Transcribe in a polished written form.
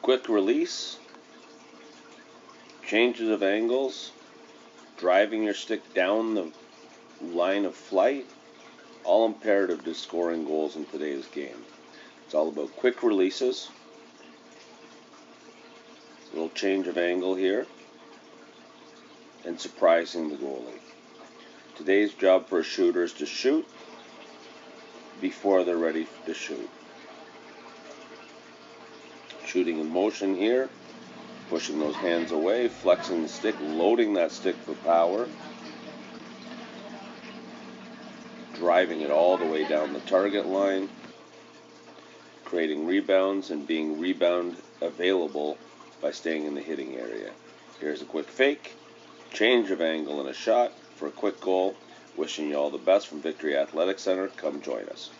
quick release, changes of angles, driving your stick down the line of flight, all imperative to scoring goals in today's game. It's all about quick releases, a little change of angle here, and surprising the goalie. Today's job for a shooter is to shoot before they're ready to shoot. Shooting in motion here, pushing those hands away, flexing the stick, loading that stick for power, driving it all the way down the target line, creating rebounds and being rebound available by staying in the hitting area. Here's a quick fake, change of angle and a shot for a quick goal. Wishing you all the best from Victory Athletic Center. Come join us.